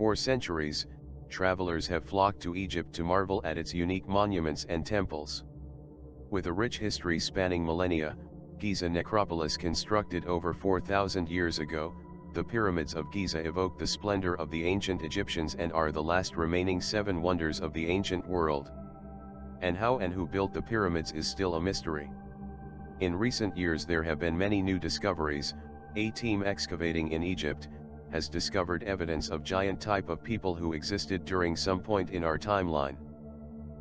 For centuries, travelers have flocked to Egypt to marvel at its unique monuments and temples. With a rich history spanning millennia, Giza necropolis constructed over 4,000 years ago, the pyramids of Giza evoke the splendor of the ancient Egyptians and are the last remaining 7 wonders of the ancient world. And how and who built the pyramids is still a mystery. In recent years there have been many new discoveries. A team excavating in Egypt has discovered evidence of giant type of people who existed during some point in our timeline.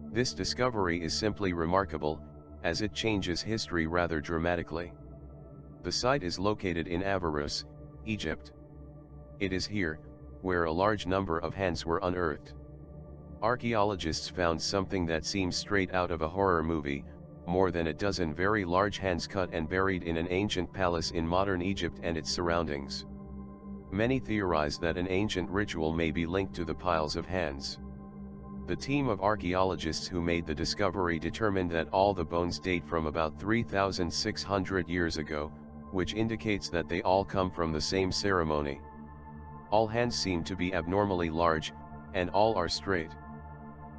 This discovery is simply remarkable, as it changes history rather dramatically. The site is located in Avarus, Egypt. It is here, where a large number of hands were unearthed. Archaeologists found something that seems straight out of a horror movie, more than a dozen very large hands cut and buried in an ancient palace in modern Egypt and its surroundings. Many theorize that an ancient ritual may be linked to the piles of hands. The team of archaeologists who made the discovery determined that all the bones date from about 3,600 years ago, which indicates that they all come from the same ceremony. All hands seem to be abnormally large, and all are straight.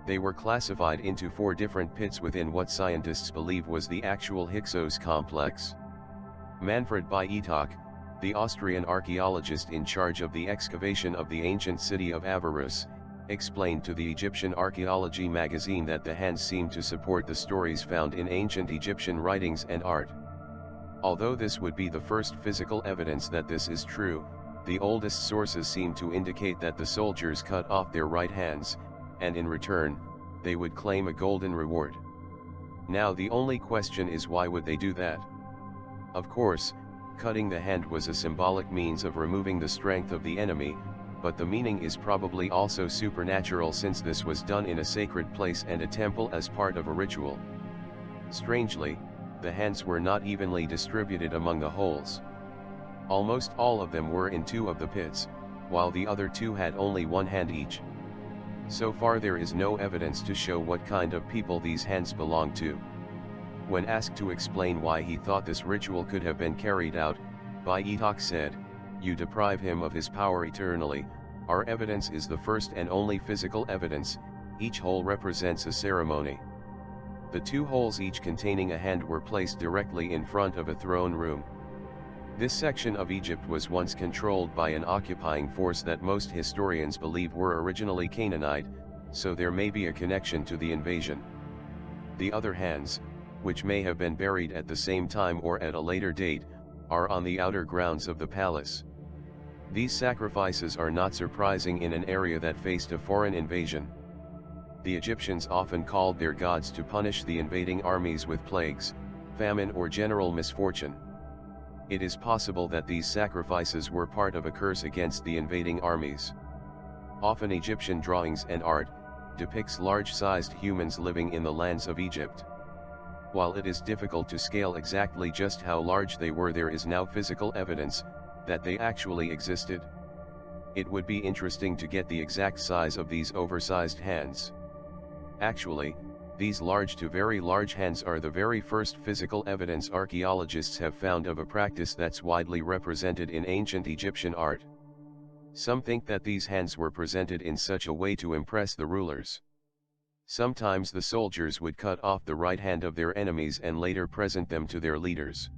They were classified into 4 different pits within what scientists believe was the actual Hyksos complex. Manfred Bietak, the Austrian archaeologist in charge of the excavation of the ancient city of Avarus, explained to the Egyptian Archaeology magazine that the hands seem to support the stories found in ancient Egyptian writings and art. Although this would be the first physical evidence that this is true, the oldest sources seem to indicate that the soldiers cut off their right hands, and in return, they would claim a golden reward. Now the only question is, why would they do that? Of course, cutting the hand was a symbolic means of removing the strength of the enemy, but the meaning is probably also supernatural, since this was done in a sacred place and a temple as part of a ritual. Strangely, the hands were not evenly distributed among the holes. Almost all of them were in 2 of the pits, while the other 2 had only 1 hand each. So far there is no evidence to show what kind of people these hands belong to. When asked to explain why he thought this ritual could have been carried out, Bietak said, "You deprive him of his power eternally. Our evidence is the first and only physical evidence. Each hole represents a ceremony." The 2 holes each containing a hand were placed directly in front of a throne room. This section of Egypt was once controlled by an occupying force that most historians believe were originally Canaanite, so there may be a connection to the invasion. The other hands, which may have been buried at the same time or at a later date, are on the outer grounds of the palace. These sacrifices are not surprising in an area that faced a foreign invasion. The Egyptians often called their gods to punish the invading armies with plagues, famine or general misfortune. It is possible that these sacrifices were part of a curse against the invading armies. Often Egyptian drawings and art depicts large-sized humans living in the lands of Egypt. While it is difficult to scale exactly just how large they were, there is now physical evidence that they actually existed. It would be interesting to get the exact size of these oversized hands. Actually, these large to very large hands are the very first physical evidence archaeologists have found of a practice that's widely represented in ancient Egyptian art. Some think that these hands were presented in such a way to impress the rulers. Sometimes the soldiers would cut off the right hand of their enemies and later present them to their leaders.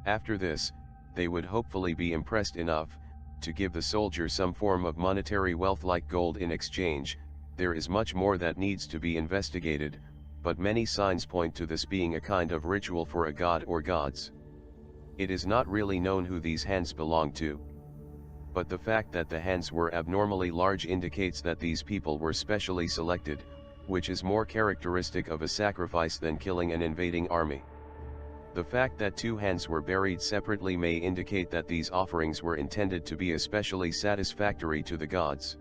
After this, they would hopefully be impressed enough to give the soldier some form of monetary wealth like gold in exchange. There is much more that needs to be investigated, but many signs point to this being a kind of ritual for a god or gods. It is not really known who these hands belong to. But the fact that the hands were abnormally large indicates that these people were specially selected, which is more characteristic of a sacrifice than killing an invading army. The fact that 2 hands were buried separately may indicate that these offerings were intended to be especially satisfactory to the gods.